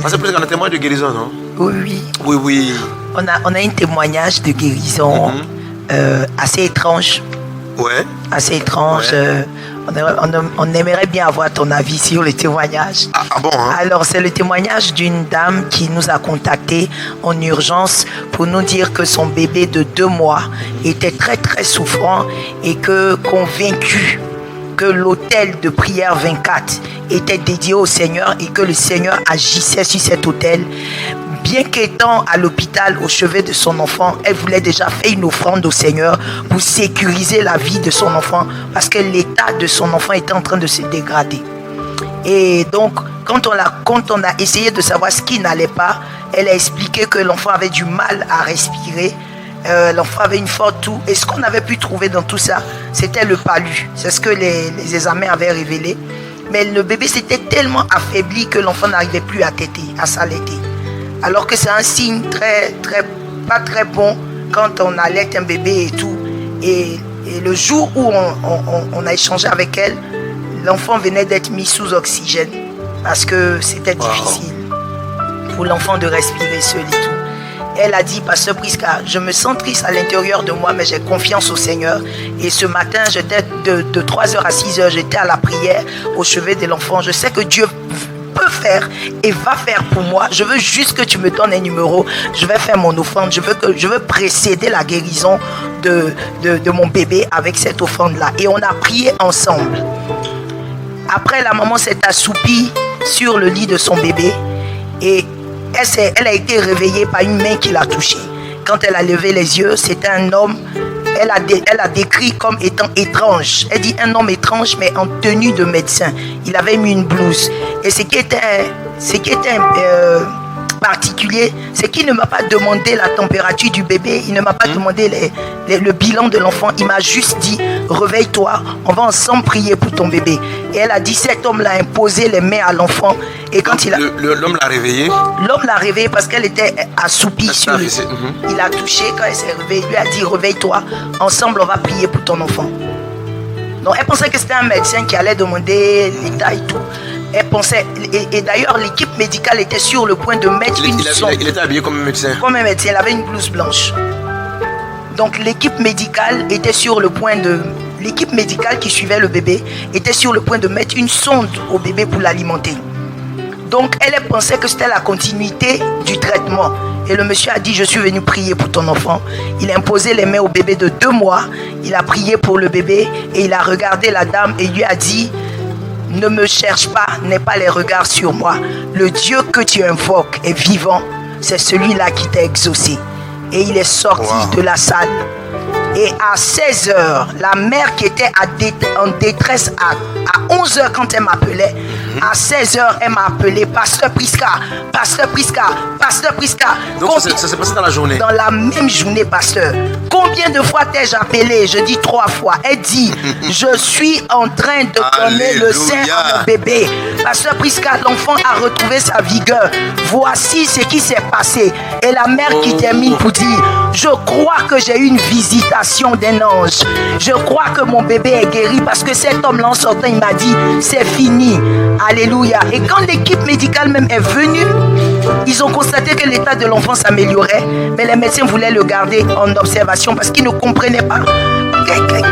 C'est plus un témoin de guérison, non? Oui. On a un témoignage de guérison assez étrange. Ouais. Assez étrange. Ouais. On aimerait bien avoir ton avis sur le témoignage. Ah bon, hein? Alors, c'est le témoignage d'une dame qui nous a contactés en urgence pour nous dire que son bébé de 2 mois était très très souffrant et que convaincu que l'autel de prière 24 était dédié au Seigneur et que le Seigneur agissait sur cet autel. Bien qu'étant à l'hôpital au chevet de son enfant, elle voulait déjà faire une offrande au Seigneur pour sécuriser la vie de son enfant parce que l'état de son enfant était en train de se dégrader. Et donc, quand on a essayé de savoir ce qui n'allait pas, elle a expliqué que l'enfant avait du mal à respirer, l'enfant avait une forte toux. Et ce qu'on avait pu trouver dans tout ça, c'était le palu. C'est ce que les examens avaient révélé. Mais le bébé s'était tellement affaibli que l'enfant n'arrivait plus à téter, à s'allaiter. Alors que c'est un signe pas très bon quand on allait un bébé et tout. Et le jour où on a échangé avec elle, l'enfant venait d'être mis sous oxygène parce que c'était difficile pour l'enfant de respirer seul et tout. Elle a dit, Pasteur Prisca, je me sens triste à l'intérieur de moi, mais j'ai confiance au Seigneur. Et ce matin, j'étais de 3h à 6h, j'étais à la prière au chevet de l'enfant. Je sais que Dieu peut faire et va faire pour moi. Je veux juste que tu me donnes un numéro. Je vais faire mon offrande. Je veux précéder la guérison de mon bébé avec cette offrande-là. Et on a prié ensemble. Après, la maman s'est assoupie sur le lit de son bébé et elle a été réveillée par une main qui l'a touchée. Quand elle a levé les yeux, c'était un homme. Elle a décrit comme étant étrange. Elle dit un homme étrange, mais en tenue de médecin. Il avait mis une blouse. Et ce qui était particulier, c'est qu'il ne m'a pas demandé la température du bébé. Il ne m'a pas demandé le bilan de l'enfant. Il m'a juste dit, réveille-toi, on va ensemble prier pour ton bébé. Et elle a dit, cet homme l'a imposé les mains à l'enfant. Et quand l'homme l'a réveillé? L'homme l'a réveillé parce qu'elle était assoupie sur lui. Il a touché quand elle s'est réveillée. Il lui a dit, réveille-toi, ensemble on va prier pour ton enfant. Donc elle pensait que c'était un médecin qui allait demander l'état et tout. Elle pensait, et d'ailleurs l'équipe médicale était sur le point de mettre une sonde. Il était habillé comme un médecin. Comme un médecin, il avait une blouse blanche. Donc l'équipe médicale était sur le point de... L'équipe médicale qui suivait le bébé était sur le point de mettre une sonde au bébé pour l'alimenter. Donc elle pensait que c'était la continuité du traitement. Et le monsieur a dit, je suis venu prier pour ton enfant. Il a imposé les mains au bébé de 2 mois. Il a prié pour le bébé et il a regardé la dame et lui a dit, ne me cherche pas, n'aie pas les regards sur moi. Le Dieu que tu invoques est vivant. C'est celui-là qui t'a exaucé. Et il est sorti de la salle. Et à 16h, la mère qui était en détresse à 11h quand elle m'appelait, à 16h, elle m'a appelé Pasteur Prisca, Pasteur Prisca, Pasteur Prisca. Donc ça s'est passé dans la journée? Dans la même journée, pasteur. Combien de fois t'ai-je appelé? Je dis 3 fois. Elle dit, je suis en train de donner le sein à mon bébé. Pasteur Prisca, l'enfant a retrouvé sa vigueur. Voici ce qui s'est passé. Et la mère qui termine pour dire, je crois que j'ai eu une visitation d'un ange. Je crois que mon bébé est guéri parce que cet homme-là en sortant, il m'a dit, c'est fini. Alléluia. Et quand l'équipe médicale même est venue, ils ont constaté que l'état de l'enfant s'améliorait, mais les médecins voulaient le garder en observation parce qu'ils ne comprenaient pas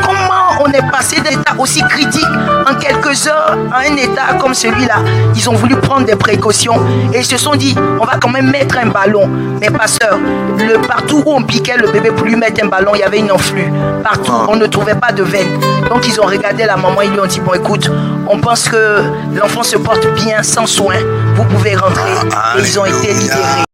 comment on est passé d'un état aussi critique en quelques heures à un état comme celui-là. Ils ont voulu prendre des précautions et ils se sont dit, on va quand même mettre un ballon. Mais pasteur, partout où on piquait le bébé pour lui mettre un ballon, il y avait une enflure. Partout, on ne trouvait pas de veine. Donc ils ont regardé la maman, ils lui ont dit, bon écoute, on pense que l'enfant se porte bien sans soin. Vous pouvez rentrer. Et ils ont été libérés.